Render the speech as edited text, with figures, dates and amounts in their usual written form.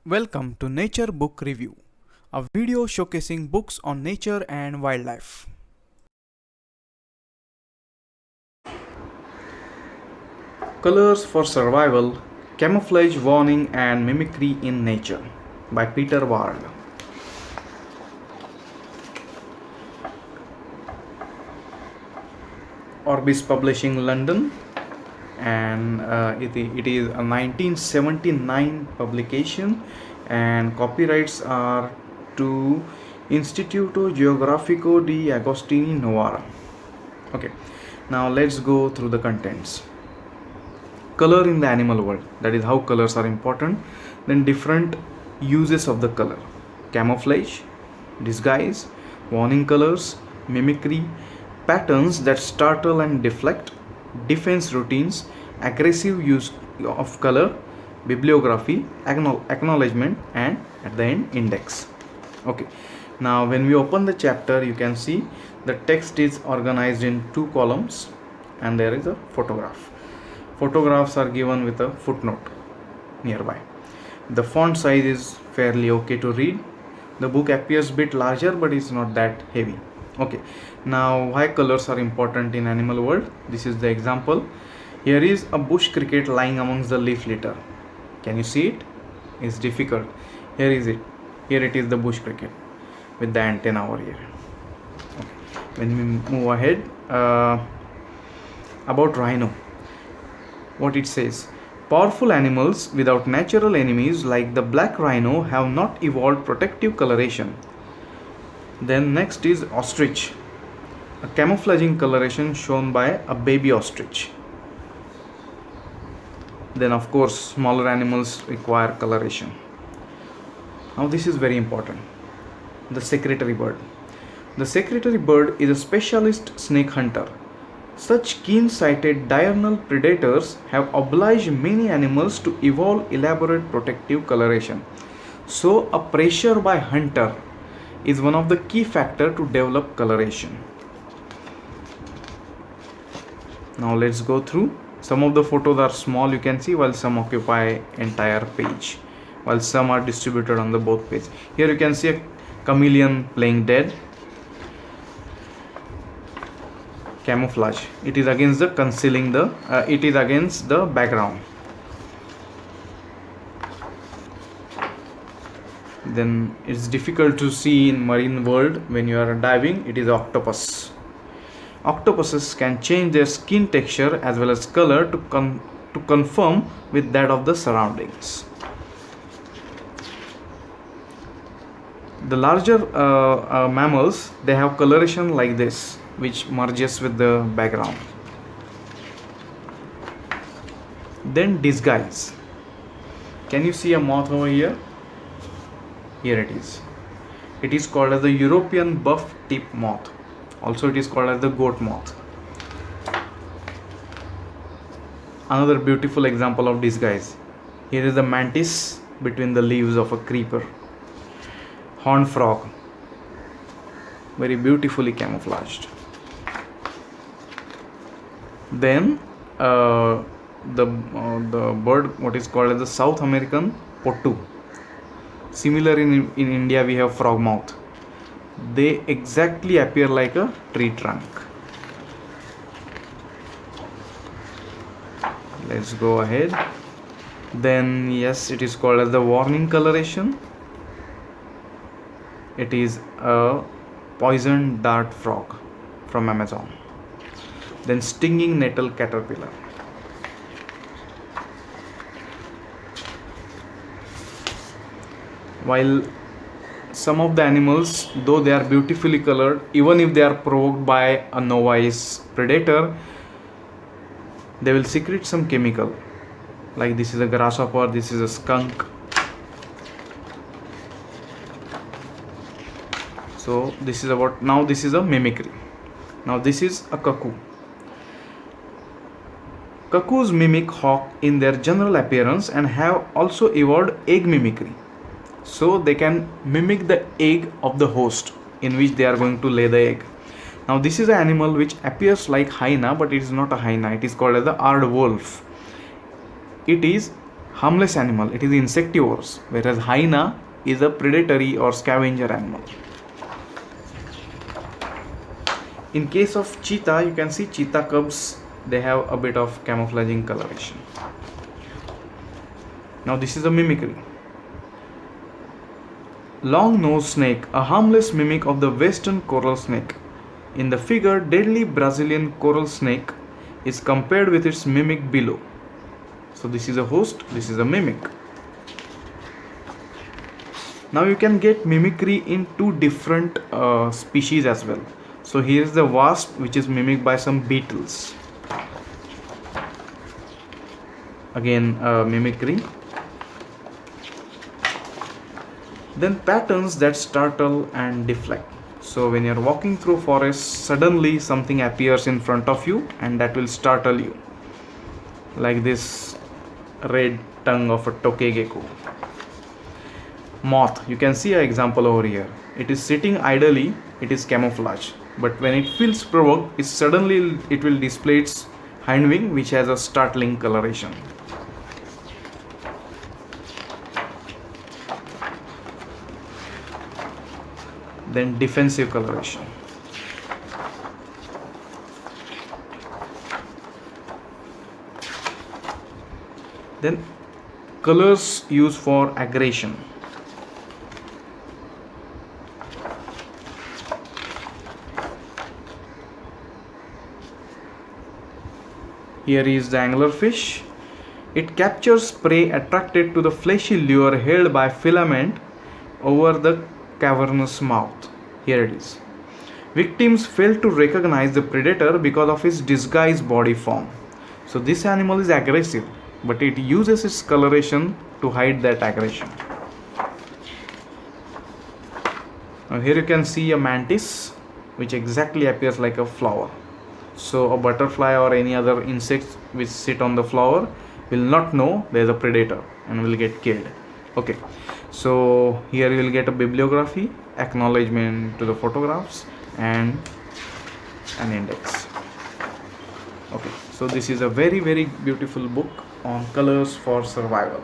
Welcome to Nature Book Review, a video showcasing books on nature and wildlife. Colors for Survival, Camouflage, Warning and Mimicry in Nature by Peter Ward. Orbis Publishing, London, and it is a 1979 publication, and copyrights are to Instituto Geografico di Agostini Novara. Okay, now let's go through the contents. Color in the animal world, that is how colors are important. Then different uses of the color: camouflage, disguise, warning colors, mimicry, patterns that startle and deflect, defense routines, aggressive use of color, bibliography, acknowledgement, and at the end index. Okay, now when we open the chapter, you can see the text is organized in two columns and there is a photograph. Photographs are given with a footnote nearby. The font size is fairly okay to read. The book appears a bit larger but it's not that heavy. Okay, now why colors are important in animal world? This is the example. Here is a bush cricket lying amongst the leaf litter. Can you see it? It's difficult. Here is it. Here it is, the bush cricket with the antenna over here. Okay. When we move ahead, about rhino, what it says: powerful animals without natural enemies like the black rhino have not evolved protective coloration. Then next is ostrich, a camouflaging coloration shown by a baby ostrich. Then of course smaller animals require coloration. Now this is very important. The secretary bird. The secretary bird is a specialist snake hunter. Such keen-sighted diurnal predators have obliged many animals to evolve elaborate protective coloration. So a pressure by hunter is one of the key factors to develop coloration. Now let's go through. Some of the photos are small, you can see, while some occupy entire page, while some are distributed on the both pages. Here you can see a chameleon playing dead. Camouflage, it is against the concealing the it is against the background. Then it's difficult to see in marine world when you are diving. It is octopus. Octopuses can change their skin texture as well as color to conform with that of the surroundings. The larger mammals, they have coloration like this, which merges with the background. Then disguise. Can you see a moth over here? Here it is. It is called as the European buff tip moth. Also it is called as the goat moth. Another beautiful example of disguise. Here is the mantis between the leaves of a creeper. Horned frog, very beautifully camouflaged. Then the bird, what is called as the South American pottu. Similar in India we have frog mouth. They exactly appear like a tree trunk. Let's go ahead. Then yes, it is called as the warning coloration. It is a poison dart frog from Amazon. Then stinging nettle caterpillar. While some of the animals, though they are beautifully colored, even if they are provoked by a novice predator, they will secrete some chemical. Like this is a grasshopper, this is a skunk. So this is about, now this is a mimicry. Now this is a cuckoo. Cuckoos mimic hawk in their general appearance and have also evolved egg mimicry. So they can mimic the egg of the host in which they are going to lay the egg. Now this is an animal which appears like hyena, but it is not a hyena. It is called as the aardwolf. It is harmless animal, it is insectivorous, whereas hyena is a predatory or scavenger animal. In case of cheetah, you can see cheetah cubs, they have a bit of camouflaging coloration. Now this is a mimicry. Long-nosed snake, a harmless mimic of the western coral snake. In the figure, deadly Brazilian coral snake is compared with its mimic below. So this is a host, this is a mimic. Now you can get mimicry in two different species as well. So here is the wasp, which is mimicked by some beetles. Again mimicry. Then patterns that startle and deflect. So when you're walking through forest, suddenly something appears in front of you and that will startle you. Like this red tongue of a tokegeko. Moth, you can see an example over here. It is sitting idly, it is camouflage. But when it feels provoked, it will display its hind wing, which has a startling coloration. Then defensive coloration. Then colors used for aggression. Here is the anglerfish. It captures prey attracted to the fleshy lure held by filament over the cavernous mouth. Here it is. Victims fail to recognize the predator because of his disguised body form. So this animal is aggressive, but it uses its coloration to hide that aggression. Now here you can see a mantis, which exactly appears like a flower. So a butterfly or any other insects which sit on the flower will not know there is a predator and will get killed. Okay, so here you will get a bibliography, acknowledgement to the photographs, and an index. Okay, so this is a very beautiful book on colors for survival.